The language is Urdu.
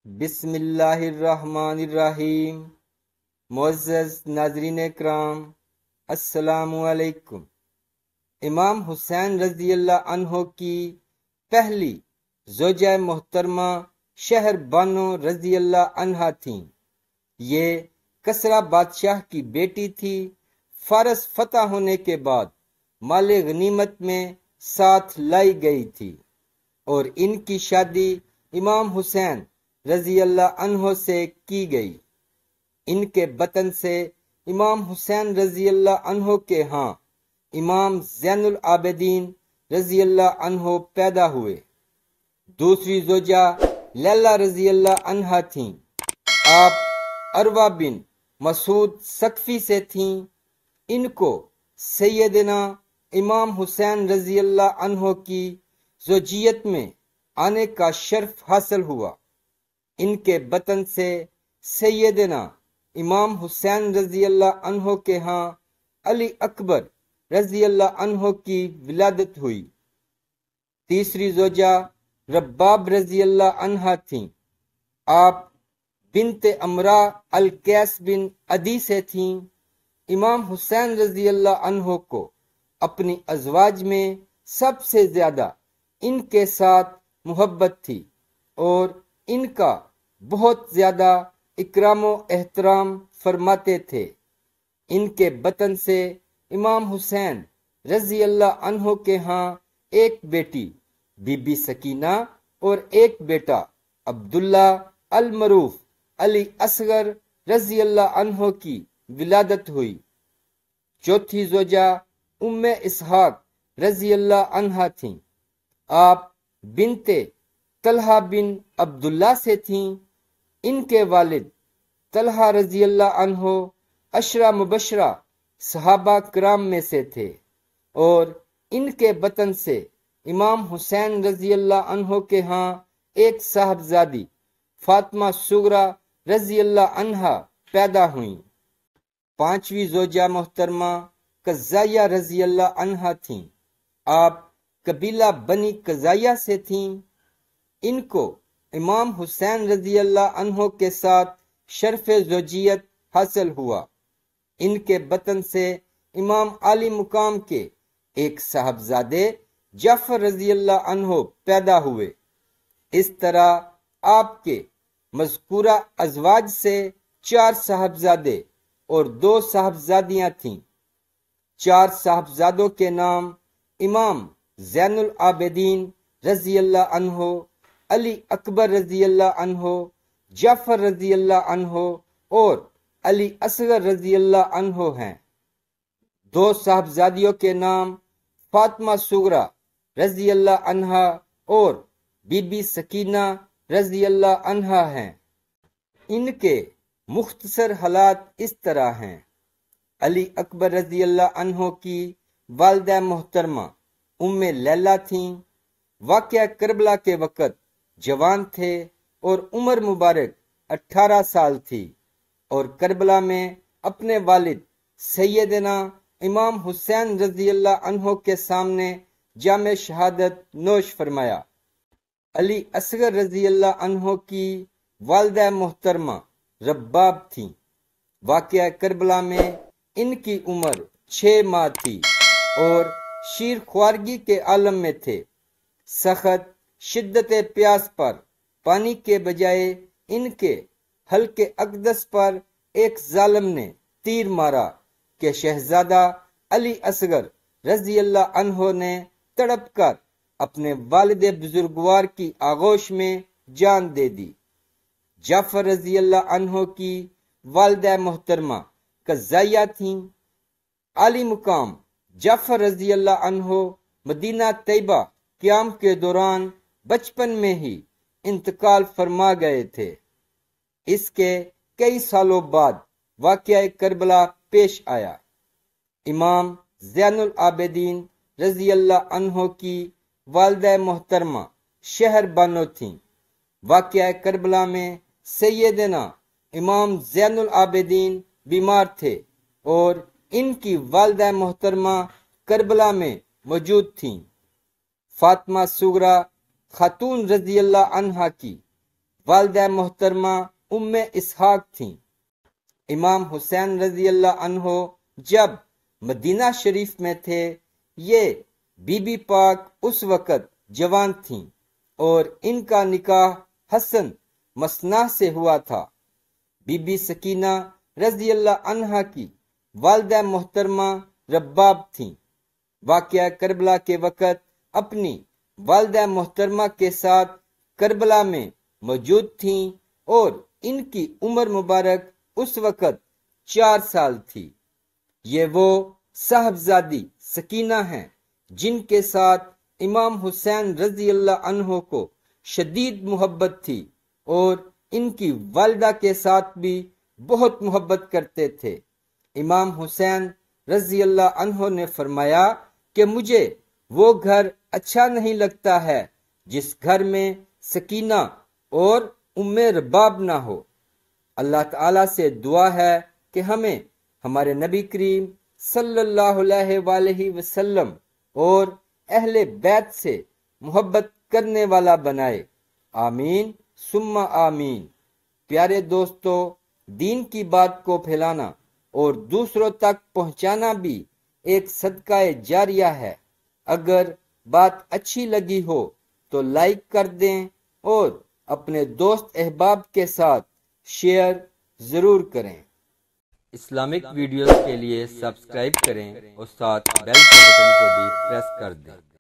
بسم اللہ الرحمن الرحیم۔ معزز ناظرین کرام، السلام علیکم۔ امام حسین رضی اللہ عنہ کی پہلی زوجہ محترمہ شہر بانو رضی اللہ عنہا تھیں۔ یہ کسریٰ بادشاہ کی بیٹی تھی۔ فارس فتح ہونے کے بعد مال غنیمت میں ساتھ لائی گئی تھی اور ان کی شادی امام حسین رضی اللہ عنہ سے کی گئی۔ ان کے بطن سے امام حسین رضی اللہ عنہ کے ہاں امام زین العابدین رضی اللہ عنہ پیدا ہوئے۔ دوسری زوجہ لیلا رضی اللہ عنہا تھیں۔ آپ عروہ بن مسعود ثقفی سے تھیں۔ ان کو سیدنا امام حسین رضی اللہ عنہ کی زوجیت میں آنے کا شرف حاصل ہوا۔ ان کے بطن سے سیدنا امام حسین رضی اللہ عنہ کے ہاں علی اکبر رضی اللہ عنہ کی ولادت ہوئی۔ تیسری زوجہ رباب رضی اللہ عنہا تھیں۔ آپ بنت امرا القیس بن عدی سے تھیں۔ امام حسین رضی اللہ عنہ کو اپنی ازواج میں سب سے زیادہ ان کے ساتھ محبت تھی اور ان کا بہت زیادہ اکرام و احترام فرماتے تھے۔ ان کے بطن سے امام حسین رضی اللہ عنہ کے ہاں ایک بیٹی بی بی سکینہ اور ایک بیٹا عبداللہ المعروف علی اصغر رضی اللہ عنہ کی ولادت ہوئی۔ چوتھی زوجہ ام اسحاق رضی اللہ عنہا تھیں۔ آپ بنت طلحہ بن عبداللہ سے تھیں۔ ان کے والد طلحہ رضی اللہ عنہ عشرہ مبشرہ صحابہ کرام میں سے تھے اور ان کے بطن سے امام حسین رضی اللہ عنہ کے ہاں ایک صاحبزادی فاطمہ صغریٰ رضی اللہ عنہا پیدا ہوئیں۔ پانچویں زوجہ محترمہ قزائیہ رضی اللہ عنہا تھیں۔ آپ قبیلہ بنی قزائیہ سے تھیں۔ ان کو امام حسین رضی اللہ عنہ کے ساتھ شرف زوجیت حاصل ہوا۔ ان کے بطن سے امام عالی مقام کے ایک صاحبزادے جعفر رضی اللہ عنہ پیدا ہوئے۔ اس طرح آپ کے مذکورہ ازواج سے 4 صاحبزادے اور 2 صاحبزادیاں تھیں۔ 4 صاحبزادوں کے نام امام زین العابدین رضی اللہ عنہ، علی اکبر رضی اللہ عنہ، جعفر رضی اللہ عنہ اور علی اصغر رضی اللہ عنہ ہیں۔ 2 صاحبزادیوں کے نام فاطمہ صغریٰ رضی اللہ عنہا اور بی بی سکینہ رضی اللہ عنہا ہیں۔ ان کے مختصر حالات اس طرح ہیں۔ علی اکبر رضی اللہ عنہ کی والدہ محترمہ ام لیلا تھیں۔ واقعہ کربلا کے وقت جوان تھے اور عمر مبارک 18 سال تھی اور کربلا میں اپنے والد سیدنا امام حسین رضی اللہ عنہ کے سامنے جام شہادت نوش فرمایا۔ علی اصغر رضی اللہ عنہ کی والدہ محترمہ رباب تھیں۔ واقعہ کربلا میں ان کی عمر 6 ماہ تھی اور شیر خوارگی کے عالم میں تھے۔ سخت شدت پیاس پر پانی کے بجائے ان کے حلق اقدس پر ایک ظالم نے تیر مارا کہ شہزادہ علی اصغر رضی اللہ عنہ نے تڑپ کر اپنے والد بزرگوار کی آغوش میں جان دے دی۔ جعفر رضی اللہ عنہ کی والدہ محترمہ قزائیہ تھیں۔ عالی مقام جعفر رضی اللہ عنہ مدینہ طیبہ قیام کے دوران بچپن میں ہی انتقال فرما گئے تھے۔ اس کے کئی سالوں بعد واقعہ کربلا پیش آیا۔ امام زین العابدین رضی اللہ عنہ کی والدہ محترمہ شہر بانو تھیں۔ واقعہ کربلا میں سیدنا امام زین العابدین بیمار تھے اور ان کی والدہ محترمہ کربلا میں موجود تھیں۔ فاطمہ صغریٰ خاتون رضی اللہ عنہا کی والدہ محترمہ ام اسحاق تھیں۔ امام حسین رضی اللہ عنہ جب مدینہ شریف میں تھے، یہ بی بی پاک اس وقت جوان تھیں اور ان کا نکاح حسن مسنہ سے ہوا تھا۔ بی بی سکینہ رضی اللہ عنہا کی والدہ محترمہ رباب تھیں۔ واقعہ کربلا کے وقت اپنی والدہ محترمہ کے ساتھ کربلا میں موجود تھیں اور ان کی عمر مبارک اس وقت 4 سال تھی۔ یہ وہ صاحبزادی سکینہ ہیں جن کے ساتھ امام حسین رضی اللہ عنہ کو شدید محبت تھی اور ان کی والدہ کے ساتھ بھی بہت محبت کرتے تھے۔ امام حسین رضی اللہ عنہ نے فرمایا کہ مجھے وہ گھر اچھا نہیں لگتا ہے جس گھر میں سکینہ اور ام رباب نہ ہو۔ اللہ تعالیٰ سے دعا ہے کہ ہمیں ہمارے نبی کریم صلی اللہ علیہ وآلہ وسلم اور اہل بیت سے محبت کرنے والا بنائے، آمین ثم آمین۔ پیارے دوستو، دین کی بات کو پھیلانا اور دوسروں تک پہنچانا بھی ایک صدقہ جاریہ ہے۔ اگر بات اچھی لگی ہو تو لائک کر دیں اور اپنے دوست احباب کے ساتھ شیئر ضرور کریں۔ اسلامک ویڈیوز کے لیے سبسکرائب کریں اور ساتھ بیل کے بٹن کو بھی پریس کر دیں۔